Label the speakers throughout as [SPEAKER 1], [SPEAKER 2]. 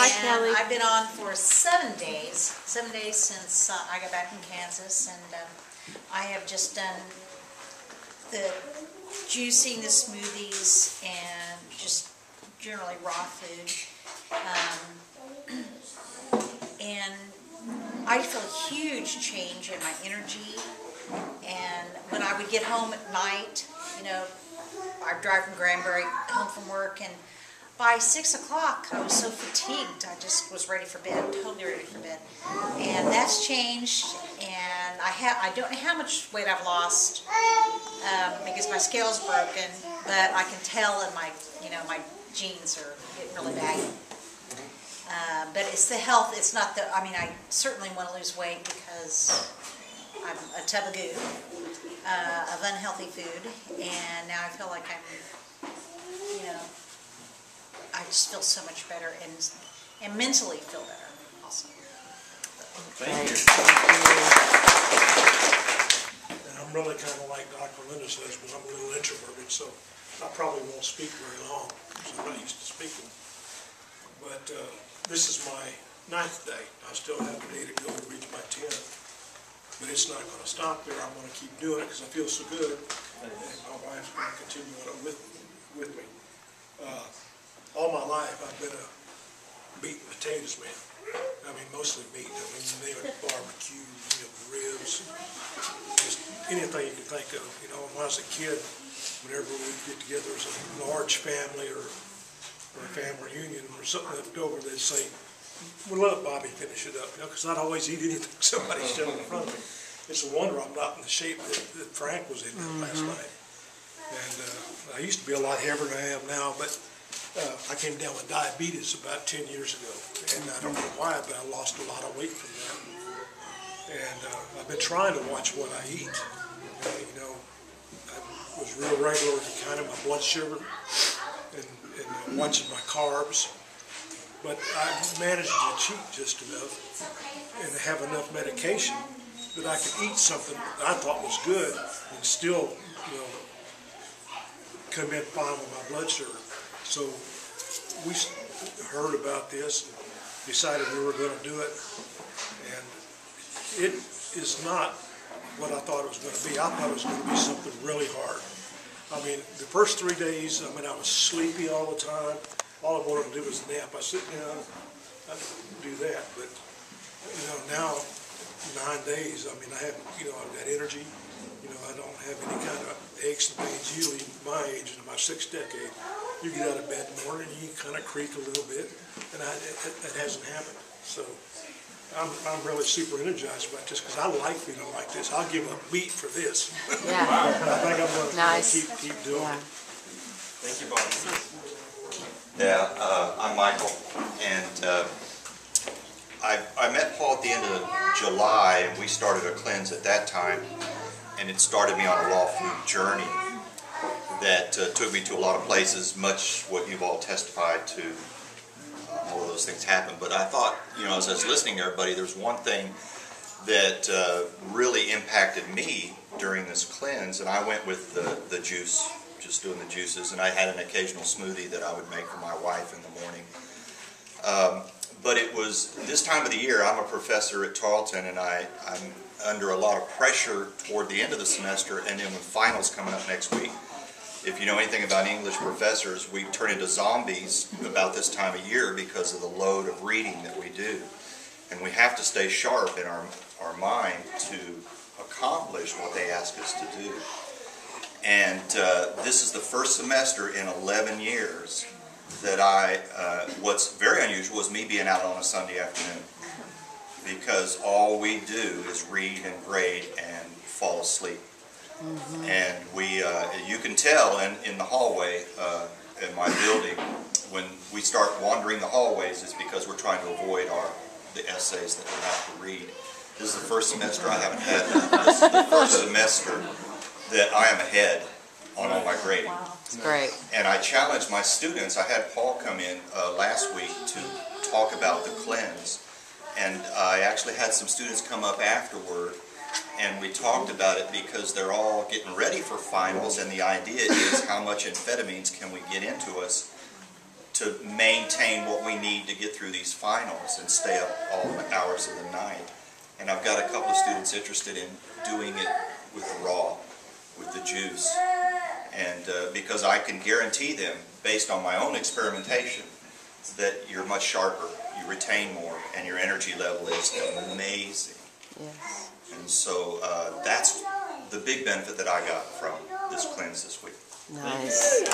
[SPEAKER 1] Hi, Kelly.
[SPEAKER 2] I've been on for 7 days. 7 days since I got back from Kansas, and I have just done the juicing, the smoothies, and just generally raw food. And I feel a huge change in my energy. And when I would get home at night, you know, I'd drive from Granbury home from work, and by 6 o'clock I was so fatigued I just was ready for bed, totally ready for bed. And that's changed, and I don't know how much weight I've lost because my scale's broken, but I can tell in my, you know, my jeans are getting really baggy. But it's the health, it's not the, I mean, I certainly want to lose weight because I'm a tub of goo of unhealthy food, and now I feel like I'm, you know, I just feel so much better and mentally feel better also.
[SPEAKER 3] Thank you. And I'm really kind of like Dr. Linda says, but I'm a little introverted, so I probably won't speak very long because I'm not used to speaking. But this is my 9th day. I still have a day to go to reach my 10th. But it's not going to stop there. I'm going to keep doing it because I feel so good. And my wife's going to continue on it with me. All my life I've been a meat and potatoes man. I mean, mostly meat. I mean, they would barbecue, you know, ribs, just anything you can think of. You know, when I was a kid, whenever we'd get together as a large family or a family reunion or something left over, they'd say, "We'll let Bobby finish it up," you know, because I'd always eat anything somebody shoved in front of me. It's a wonder I'm not in the shape that Frank was in last night. And I used to be a lot heavier than I am now, but I came down with diabetes about 10 years ago, and I don't know why, but I lost a lot of weight from that. And I've been trying to watch what I eat. You know, I was real regular with kind of my blood sugar and watching my carbs. But I managed to cheat just enough and have enough medication that I could eat something that I thought was good and still, you know, come in fine with my blood sugar. So we heard about this and decided we were going to do it. And it is not what I thought it was going to be. I thought it was going to be something really hard. I mean, the first 3 days, I mean, I was sleepy all the time. All I wanted to do was nap. I sit down, I do that. But, you know, now, 9 days, I mean, I have, you know, I've got energy. You know, I don't have any kind of aches and pains. Usually, my age, in my 6th decade, you get out of bed in the morning and you kind of creak a little bit. And that hasn't happened. So, I'm really super energized about this because I like feeling like this. I'll give up meat for this.
[SPEAKER 1] Yeah.
[SPEAKER 3] I think I'm going to keep doing it.
[SPEAKER 4] Thank you, Bob. Yeah, I'm Michael, and I met Paul at the end of July, and we started a cleanse at that time, and it started me on a raw food journey that took me to a lot of places, much what you've all testified to. All of those things happened, but I thought, you know, as I was listening to everybody, there's one thing that really impacted me during this cleanse, and I went with the juice, just doing the juices, and I had an occasional smoothie that I would make for my wife in the morning. But it was this time of the year. I'm a professor at Tarleton, and I'm under a lot of pressure toward the end of the semester, and then with finals coming up next week. If you know anything about English professors, we turn into zombies about this time of year because of the load of reading that we do. And we have to stay sharp in our mind to accomplish what they ask us to do. And this is the first semester in 11 years that what's very unusual is me being out on a Sunday afternoon. Because all we do is read and grade and fall asleep. Mm-hmm. And you can tell in the hallway in my building, when we start wandering the hallways, it's because we're trying to avoid the essays that we have to read. This is the first semester I haven't had that. This is the first semester that I am ahead on all my grading.
[SPEAKER 1] Wow. That's great.
[SPEAKER 4] And I challenged my students. I had Paul come in last week to talk about the cleanse. And I actually had some students come up afterward, and we talked about it because they're all getting ready for finals, and the idea is how much amphetamines can we get into us to maintain what we need to get through these finals and stay up all the hours of the night. And I've got a couple of students interested in doing it with raw, with the juice. And because I can guarantee them, based on my own experimentation, that you're much sharper, you retain more, and your energy level is amazing.
[SPEAKER 1] Yes.
[SPEAKER 4] And so that's the big benefit that I got from this cleanse this week.
[SPEAKER 1] Nice.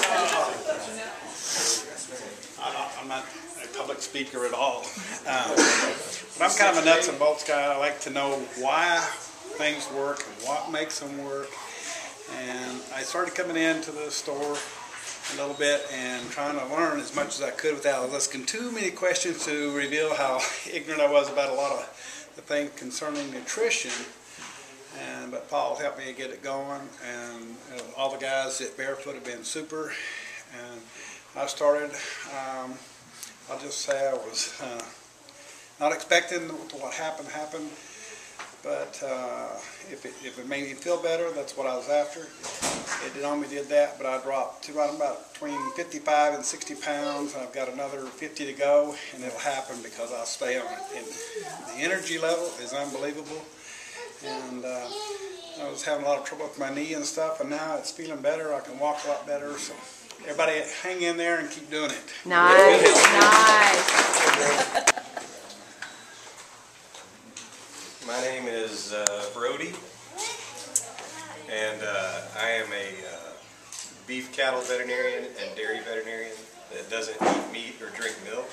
[SPEAKER 5] I'm not a public speaker at all. But I'm kind of a nuts and bolts guy. I like to know why things work and what makes them work. And I started coming into the store a little bit and trying to learn as much as I could without asking too many questions to reveal how ignorant I was about a lot of the things concerning nutrition. But Paul helped me get it going, and all the guys at Barefoot have been super. And I started, I'll just say I was not expecting what happened, but if it made me feel better, that's what I was after. It only did that, but I dropped to around about between 55 and 60 pounds. I've got another 50 to go, and it'll happen because I'll stay on it. And the energy level is unbelievable. And I was having a lot of trouble with my knee and stuff, and now it's feeling better. I can walk a lot better. So everybody hang in there and keep doing it.
[SPEAKER 1] Nice, nice.
[SPEAKER 6] My name is Brody, and I am a beef cattle veterinarian and dairy veterinarian that doesn't eat meat or drink milk.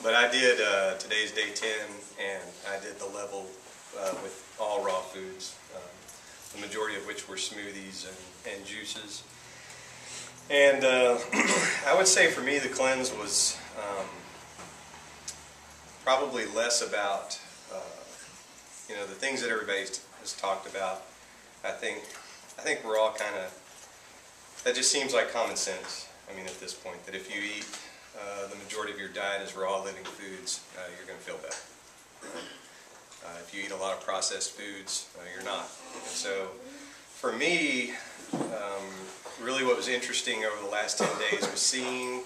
[SPEAKER 6] But I did, today's day 10, and I did the level with all raw foods, the majority of which were smoothies and juices. And I would say for me the cleanse was probably less about, the things that everybody has talked about. I think we're all kind of, that just seems like common sense. I mean, at this point, that if you eat the majority of your diet is raw living foods, you're going to feel better. If you eat a lot of processed foods, you're not. And so for me, really what was interesting over the last 10 days was seeing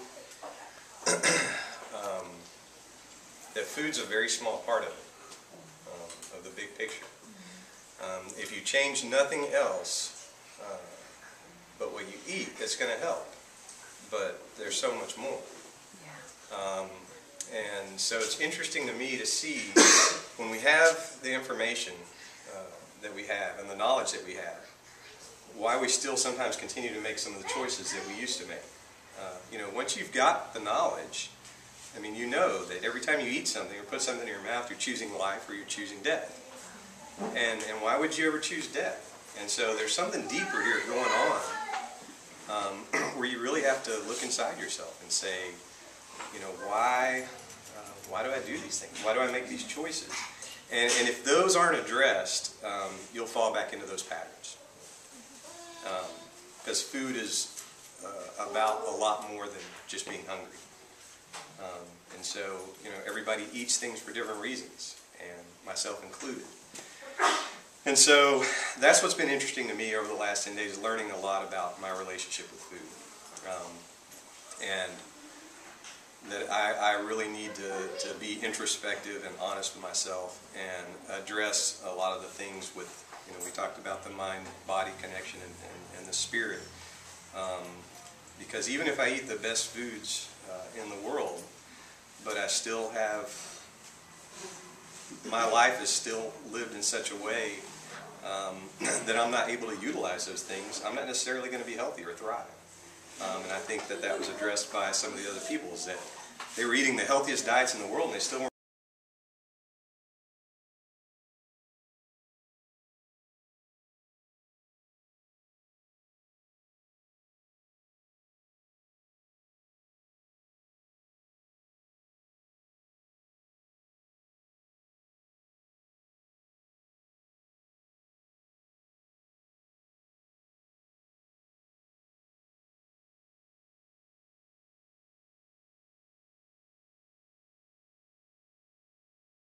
[SPEAKER 6] that food's a very small part of it, of the big picture. If you change nothing else but what you eat, that's going to help. But there's so much more. And so it's interesting to me to see when we have the information that we have and the knowledge that we have, why we still sometimes continue to make some of the choices that we used to make. Once you've got the knowledge, I mean, you know that every time you eat something or put something in your mouth, you're choosing life or you're choosing death. And why would you ever choose death? And so there's something deeper here going on where you really have to look inside yourself and say, why do I do these things? Why do I make these choices? And if those aren't addressed, you'll fall back into those patterns. Because food is about a lot more than just being hungry. And so, everybody eats things for different reasons, and myself included. And so that's what's been interesting to me over the last 10 days, learning a lot about my relationship with food. And that I really need to be introspective and honest with myself and address a lot of the things with, we talked about the mind-body connection and the spirit. Because even if I eat the best foods in the world, but I still have, my life is still lived in such a way that I'm not able to utilize those things, I'm not necessarily going to be healthy or thrive. And I think that was addressed by some of the other people, is that they were eating the healthiest diets in the world and they still weren't